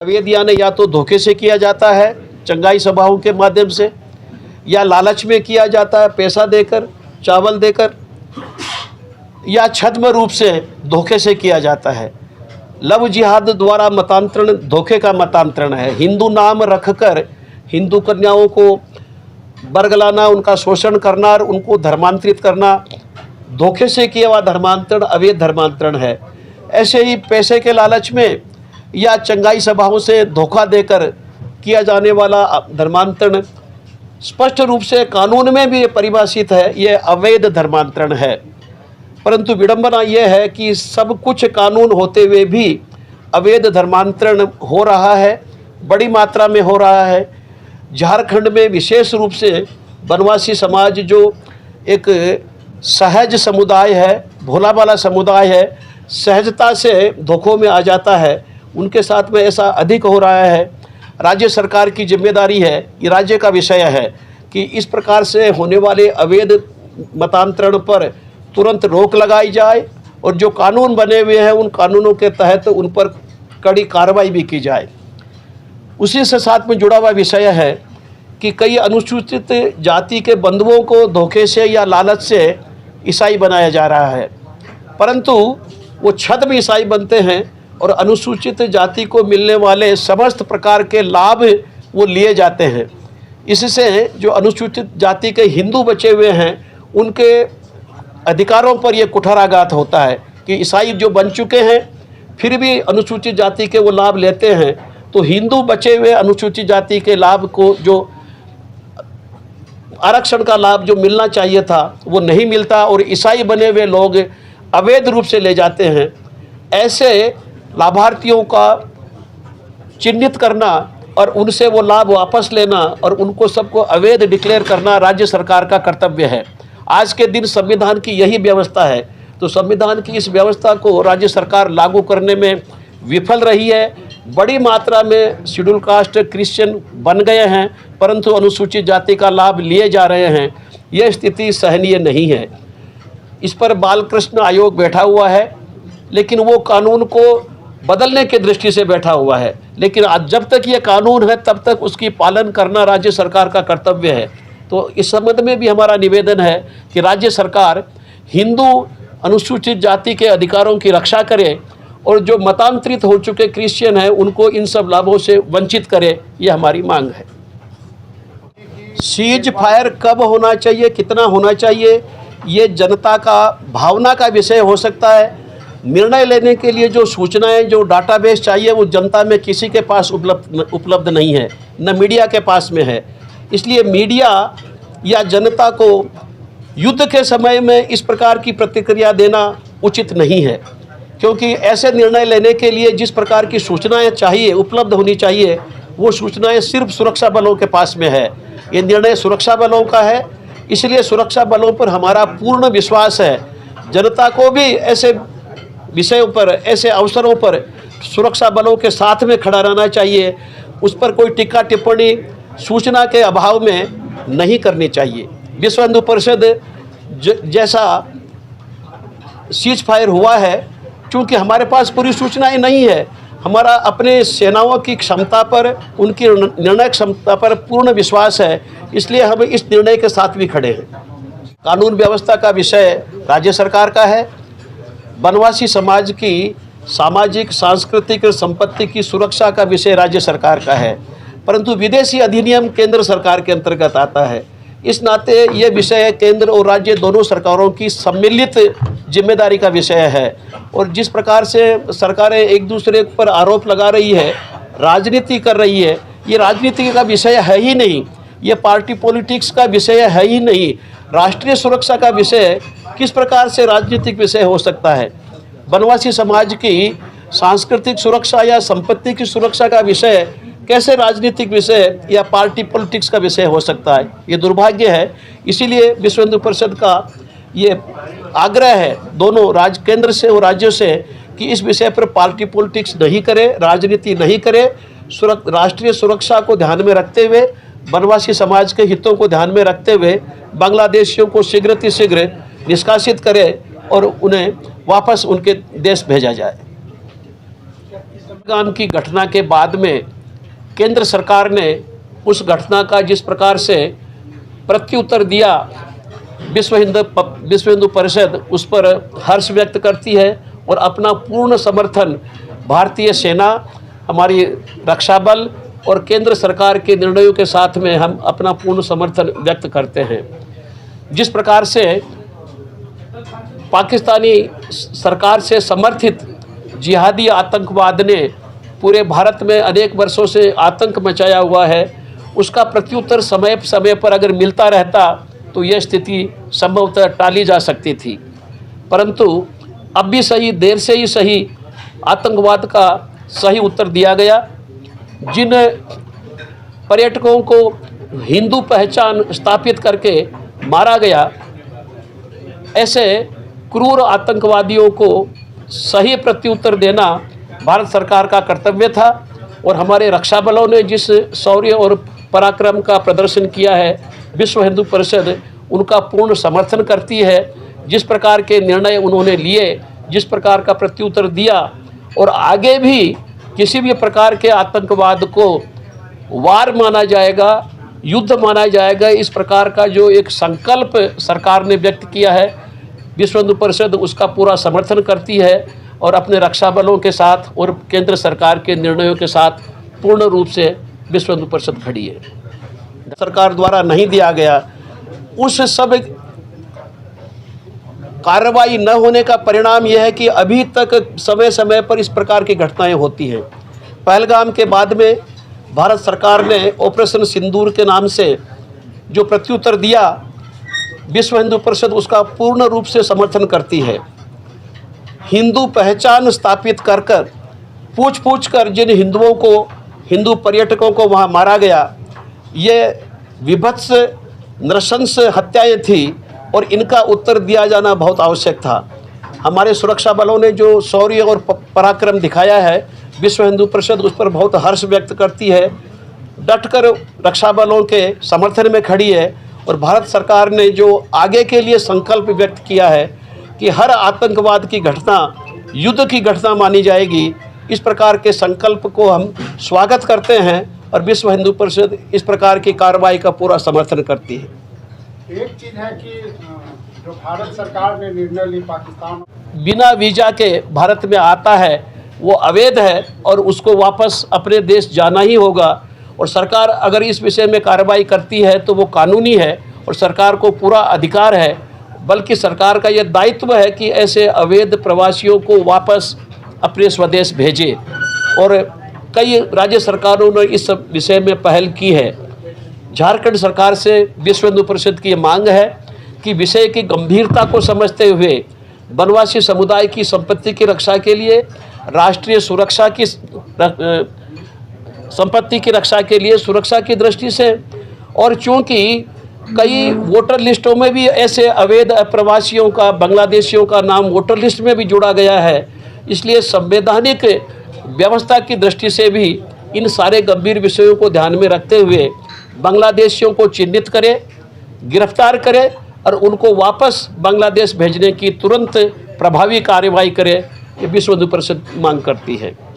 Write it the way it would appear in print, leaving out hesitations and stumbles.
अवैध यानी या तो धोखे से किया जाता है चंगाई सभाओं के माध्यम से, या लालच में किया जाता है पैसा देकर, चावल देकर, या छद्म रूप से धोखे से किया जाता है। लव जिहाद द्वारा मतांतरण धोखे का मतांतरण है। हिंदू नाम रखकर हिंदू कन्याओं को बरगलाना, उनका शोषण करना और उनको धर्मांतरित करना, धोखे से किया हुआ धर्मांतरण अवैध धर्मांतरण है। ऐसे ही पैसे के लालच में या चंगाई सभाओं से धोखा देकर किया जाने वाला धर्मांतरण स्पष्ट रूप से कानून में भी परिभाषित है, ये अवैध धर्मांतरण है। परंतु विडंबना यह है कि सब कुछ कानून होते हुए भी अवैध धर्मांतरण हो रहा है, बड़ी मात्रा में हो रहा है। झारखंड में विशेष रूप से बनवासी समाज जो एक सहज समुदाय है, भोला भाला समुदाय है, सहजता से धोखों में आ जाता है, उनके साथ में ऐसा अधिक हो रहा है। राज्य सरकार की जिम्मेदारी है, ये राज्य का विषय है कि इस प्रकार से होने वाले अवैध मतांतरण पर तुरंत रोक लगाई जाए और जो कानून बने हुए हैं उन कानूनों के तहत उन पर कड़ी कार्रवाई भी की जाए। उसी से साथ में जुड़ा हुआ विषय है कि कई अनुसूचित जाति के बंधुओं को धोखे से या लालच से ईसाई बनाया जा रहा है, परंतु वो छद्म ईसाई बनते हैं और अनुसूचित जाति को मिलने वाले समस्त प्रकार के लाभ वो लिए जाते हैं। इससे जो अनुसूचित जाति के हिंदू बचे हुए हैं उनके अधिकारों पर ये कुठाराघात होता है कि ईसाई जो बन चुके हैं फिर भी अनुसूचित जाति के वो लाभ लेते हैं, तो हिंदू बचे हुए अनुसूचित जाति के लाभ को, जो आरक्षण का लाभ जो मिलना चाहिए था वो नहीं मिलता और ईसाई बने हुए लोग अवैध रूप से ले जाते हैं। ऐसे लाभार्थियों का चिन्हित करना और उनसे वो लाभ वापस लेना और उनको सबको अवैध डिक्लेयर करना राज्य सरकार का कर्तव्य है। आज के दिन संविधान की यही व्यवस्था है, तो संविधान की इस व्यवस्था को राज्य सरकार लागू करने में विफल रही है। बड़ी मात्रा में शेड्यूल कास्ट क्रिश्चियन बन गए हैं परंतु अनुसूचित जाति का लाभ लिए जा रहे हैं। यह स्थिति सहनीय नहीं है। इस पर बालकृष्ण आयोग बैठा हुआ है, लेकिन वो कानून को बदलने की दृष्टि से बैठा हुआ है, लेकिन आज जब तक ये कानून है तब तक उसकी पालन करना राज्य सरकार का कर्तव्य है। तो इस संबंध में भी हमारा निवेदन है कि राज्य सरकार हिंदू अनुसूचित जाति के अधिकारों की रक्षा करे और जो मतांतरित हो चुके क्रिश्चियन हैं उनको इन सब लाभों से वंचित करे, ये हमारी मांग है। सीज फायर कब होना चाहिए, कितना होना चाहिए, ये जनता का भावना का विषय हो सकता है। निर्णय लेने के लिए जो सूचनाएं, जो डाटाबेस चाहिए वो जनता में किसी के पास उपलब्ध नहीं है, न मीडिया के पास में है। इसलिए मीडिया या जनता को युद्ध के समय में इस प्रकार की प्रतिक्रिया देना उचित नहीं है, क्योंकि ऐसे निर्णय लेने के लिए जिस प्रकार की सूचनाएं चाहिए, उपलब्ध होनी चाहिए, वो सूचनाएं सिर्फ सुरक्षा बलों के पास में है। ये निर्णय सुरक्षा बलों का है, इसलिए सुरक्षा बलों पर हमारा पूर्ण विश्वास है। जनता को भी ऐसे विषयों पर, ऐसे अवसरों पर सुरक्षा बलों के साथ में खड़ा रहना चाहिए। उस पर कोई टिक्का टिप्पणी सूचना के अभाव में नहीं करनी चाहिए। विश्व हिंदू परिषद जैसा सीज फायर हुआ है, चूँकि हमारे पास पूरी सूचनाएं नहीं है, हमारा अपने सेनाओं की क्षमता पर, उनकी निर्णय क्षमता पर पूर्ण विश्वास है, इसलिए हम इस निर्णय के साथ भी खड़े हैं। कानून व्यवस्था का विषय राज्य सरकार का है। बनवासी समाज की सामाजिक सांस्कृतिक और संपत्ति की सुरक्षा का विषय राज्य सरकार का है, परंतु विदेशी अधिनियम केंद्र सरकार के अंतर्गत आता है। इस नाते ये विषय केंद्र और राज्य दोनों सरकारों की सम्मिलित जिम्मेदारी का विषय है। और जिस प्रकार से सरकारें एक दूसरे पर आरोप लगा रही है, राजनीति कर रही है, ये राजनीति का विषय है ही नहीं, ये पार्टी पॉलिटिक्स का विषय है ही नहीं। राष्ट्रीय सुरक्षा का विषय किस प्रकार से राजनीतिक विषय हो सकता है? बनवासी समाज की सांस्कृतिक सुरक्षा या संपत्ति की सुरक्षा का विषय कैसे राजनीतिक विषय या पार्टी पॉलिटिक्स का विषय हो सकता है? ये दुर्भाग्य है। इसीलिए विश्व हिंदू परिषद का ये आग्रह है दोनों केंद्र से और राज्यों से कि इस विषय पर पार्टी पॉलिटिक्स नहीं करे, राजनीति नहीं करे, राष्ट्रीय सुरक्षा को ध्यान में रखते हुए, बनवासी समाज के हितों को ध्यान में रखते हुए बांग्लादेशियों को शीघ्र निष्कासित करे और उन्हें वापस उनके देश भेजा जाए। पहलगाम की घटना के बाद में केंद्र सरकार ने उस घटना का जिस प्रकार से प्रत्युत्तर दिया, विश्व हिंदू परिषद उस पर हर्ष व्यक्त करती है और अपना पूर्ण समर्थन भारतीय सेना, हमारी रक्षा बल और केंद्र सरकार के निर्णयों के साथ में हम अपना पूर्ण समर्थन व्यक्त करते हैं। जिस प्रकार से पाकिस्तानी सरकार से समर्थित जिहादी आतंकवाद ने पूरे भारत में अनेक वर्षों से आतंक मचाया हुआ है, उसका प्रत्युत्तर समय समय पर अगर मिलता रहता तो यह स्थिति संभवतः टाली जा सकती थी। परंतु अब भी सही, देर से ही सही, आतंकवाद का सही उत्तर दिया गया। जिन पर्यटकों को हिंदू पहचान स्थापित करके मारा गया, ऐसे क्रूर आतंकवादियों को सही प्रत्युत्तर देना भारत सरकार का कर्तव्य था और हमारे रक्षा बलों ने जिस शौर्य और पराक्रम का प्रदर्शन किया है, विश्व हिंदू परिषद उनका पूर्ण समर्थन करती है। जिस प्रकार के निर्णय उन्होंने लिए, जिस प्रकार का प्रत्युत्तर दिया और आगे भी किसी भी प्रकार के आतंकवाद को वार माना जाएगा, युद्ध माना जाएगा, इस प्रकार का जो एक संकल्प सरकार ने व्यक्त किया है, विश्व हिंदू परिषद उसका पूरा समर्थन करती है और अपने रक्षा बलों के साथ और केंद्र सरकार के निर्णयों के साथ पूर्ण रूप से विश्व हिंदू परिषद खड़ी है। सरकार द्वारा नहीं दिया गया, उस सब कार्रवाई न होने का परिणाम यह है कि अभी तक समय समय पर इस प्रकार की घटनाएं होती हैं। पहलगाम के बाद में भारत सरकार ने ऑपरेशन सिंदूर के नाम से जो प्रत्युत्तर दिया, विश्व हिंदू परिषद उसका पूर्ण रूप से समर्थन करती है। हिंदू पहचान स्थापित कर पूछ कर जिन हिंदुओं को, हिंदू पर्यटकों को वहाँ मारा गया, ये विभत्स नृशंस हत्याएं थी और इनका उत्तर दिया जाना बहुत आवश्यक था। हमारे सुरक्षा बलों ने जो शौर्य और पराक्रम दिखाया है, विश्व हिंदू परिषद उस पर बहुत हर्ष व्यक्त करती है, डटकर रक्षा बलों के समर्थन में खड़ी है और भारत सरकार ने जो आगे के लिए संकल्प व्यक्त किया है कि हर आतंकवाद की घटना युद्ध की घटना मानी जाएगी, इस प्रकार के संकल्प को हम स्वागत करते हैं और विश्व हिंदू परिषद इस प्रकार की कार्रवाई का पूरा समर्थन करती है। एक चीज़ है कि जो भारत सरकार ने निर्णय ली, पाकिस्तान बिना वीज़ा के भारत में आता है वो अवैध है और उसको वापस अपने देश जाना ही होगा। और सरकार अगर इस विषय में कार्रवाई करती है तो वो कानूनी है और सरकार को पूरा अधिकार है, बल्कि सरकार का यह दायित्व है कि ऐसे अवैध प्रवासियों को वापस अपने स्वदेश भेजे। और कई राज्य सरकारों ने इस विषय में पहल की है। झारखंड सरकार से विश्व हिंदू परिषद की मांग है कि विषय की गंभीरता को समझते हुए वनवासी समुदाय की संपत्ति की रक्षा के लिए, राष्ट्रीय सुरक्षा की संपत्ति की रक्षा के लिए, सुरक्षा की दृष्टि से, और चूंकि कई वोटर लिस्टों में भी ऐसे अवैध प्रवासियों का, बांग्लादेशियों का नाम वोटर लिस्ट में भी जोड़ा गया है, इसलिए संवैधानिक व्यवस्था की दृष्टि से भी इन सारे गंभीर विषयों को ध्यान में रखते हुए बांग्लादेशियों को चिन्हित करे, गिरफ्तार करे और उनको वापस बांग्लादेश भेजने की तुरंत प्रभावी कार्रवाई करे, ये विश्व हिंदू परिषद मांग करती है।